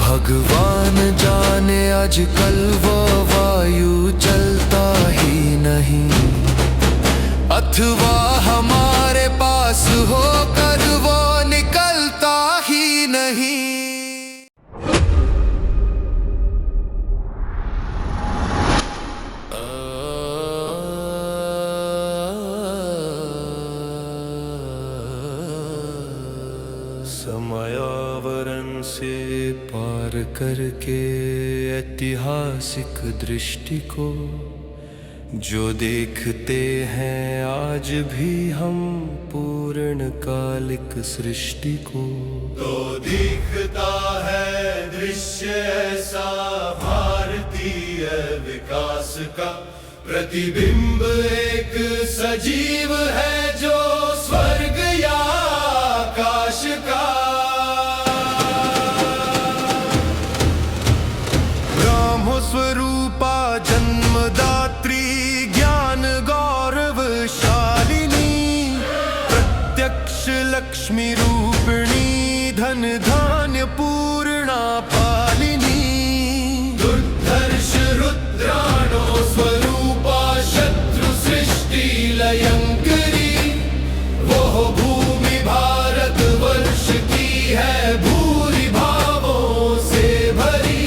भगवान जाने आजकल वो वायु चलता ही नहीं, अथवा हमारे पास होकर वो निकलता ही नहीं। समयावरण से पार करके ऐतिहासिक दृष्टि को जो देखते हैं आज भी हम पूर्ण कालिक सृष्टि को, तो दिखता है दृश्य ऐसा भारतीय विकास का प्रतिबिंब, एक सजीव है जो स्वर्ग या आकाश का। ब्रह्म स्वरूपा जन्मदात्री ज्ञान गौरवशालिनी, प्रत्यक्ष लक्ष्मी रूपिणी धन धान्य पूर्णा पालिनी, दुर्धर्ष रुद्राणो स्वरूपा शत्रु सृष्टि लयंकरी, वो भूमि भारत वर्ष की है भूरि भावों से भरी।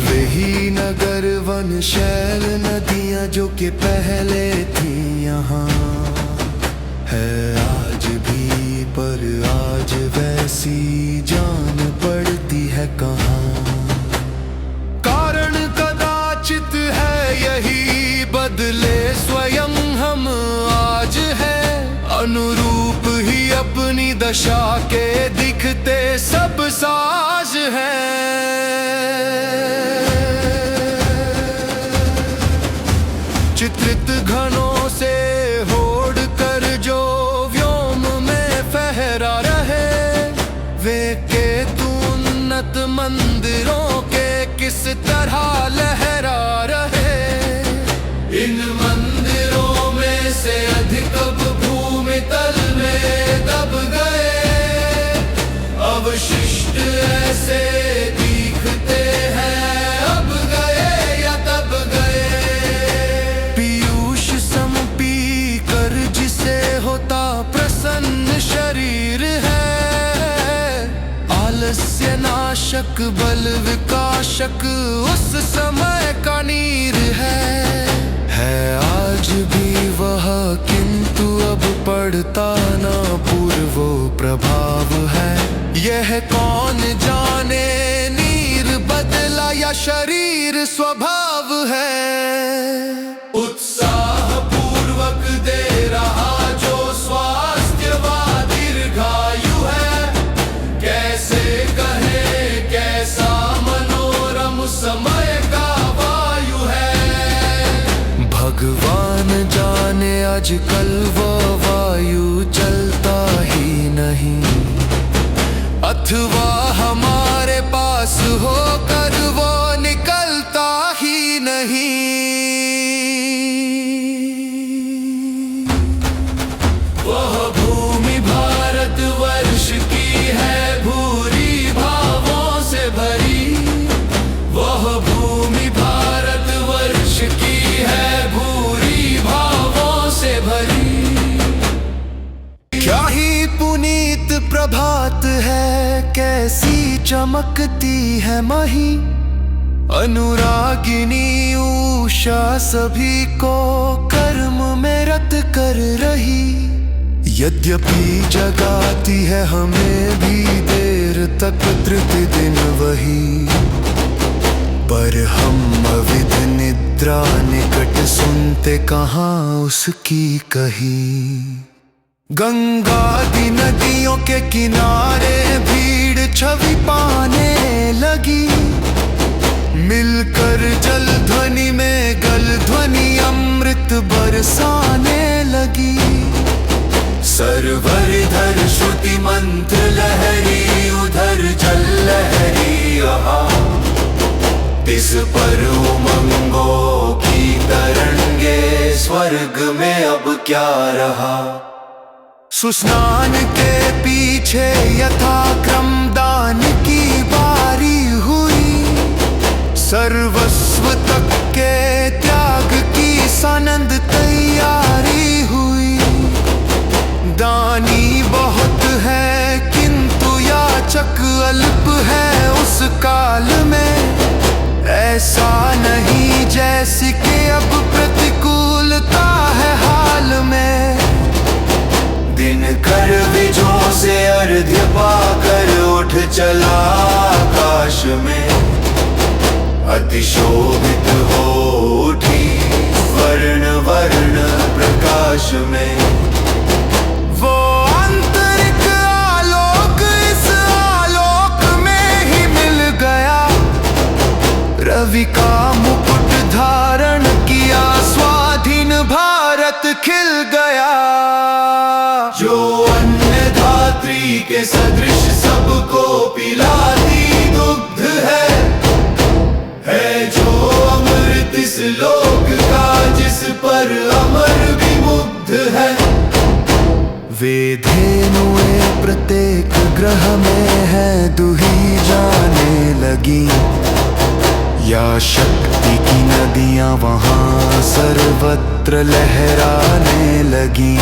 वही नगर वन शैल नदियां जो कि पहले थी यहाँ है आज भी, पर आज वैसी जान पड़ती है कहाँ। कारण कदाचित है यही बदले स्वयं हम आज है, अनुरूप ही अपनी दशा के दिखते सब साज हैं। चित्रित घनों से होड़ कर जो व्योम में फहरा रहे, वे केतु उन्नत मंदिरों के किस तरह लहरा रहे। इन मंदिरों में से अधिक अब भूमि तल में दब गए, अवशिष्ट ऐसे दिखते हैं अब गए या तब गए। पीयूष संपी कर जिसे होता प्रसन्न शरीर है, आलस्य नाशक बल विकाशक उस समय का नीर है आज भी वह, किंतु अब पड़ता ना पूर्वो प्रभाव है। यह कौन जाने नीर बदला या शरीर स्वभाव है। उत्साह पूर्वक दे रहा जो स्वास्थ्य व दीर्घायु है, कैसे कहे कैसा मनोरम समय का वायु है। भगवान जाने आजकल वो वायु चलता ही नहीं, अथवा हमारे पास होकर वो निकलता ही नहीं। वह भूमि भारत वर्ष की है भूरि भावों से भरी, वह भूमि भारत वर्ष की है भूरि भावों से भरी। क्या ही पुनीत प्रभात है, कैसी चमकती है मही, अनुरागिनी उषा सभी को कर्म में रत कर रही। यद्यपि जगाती है हमें भी देर तक तृतीय दिन वही, पर हम अविध निद्रा निकट सुनते कहाँ उसकी कही। गंगा दी नदियों के किनारे भीड़ छवि पाने लगी, मिलकर जल ध्वनि में गल ध्वनि अमृत बरसाने लगी। सरवर इधर श्रुति मंत्र लहरी, उधर जल लहरी यहाँ, इस पर उमंगों की तरंगे स्वर्ग में अब क्या रहा। सुस्नान के पीछे यथाक्रम दान की बारी हुई, ऐसा नहीं जैसी कि अब प्रतिकूलता है हाल में। दिन कर बिजों से अर्घ्य पाकर उठ चला आकाश में। अतिशोभित हो उठी वर्ण वर्ण प्रकाश में। वो आंतरिक आलोक इस आलोक में ही मिल गया। रवि का मुकुट धारण किया, स्वाधीन भारत खिल गया। जो अन्य धात्री के सदृश सबको पिलाती दुग्ध है जो अमृत इस लोक का, जिस पर अमर भी मुग्ध है। वे धेनुएं प्रत्येक ग्रह में है दुही जाने लगी। या शक्ति की नदियां वहां सर्वत्र लहराने लगी।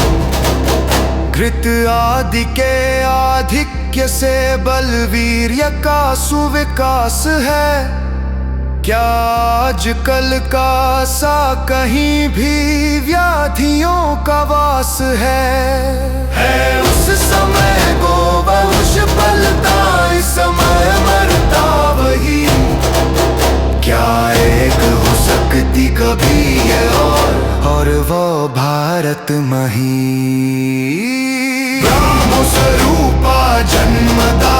घृत आदि के आधिक्य से बलवीर्य का सुविकास है। क्या आजकल का सा कहीं भी व्याधियों का वास है उस समय को बहुश पलता, इस समय मरता वही। क्या एक हो सकती कभी ये और वो भारत मही। ब्रह्म स्वरूपा जन्मदा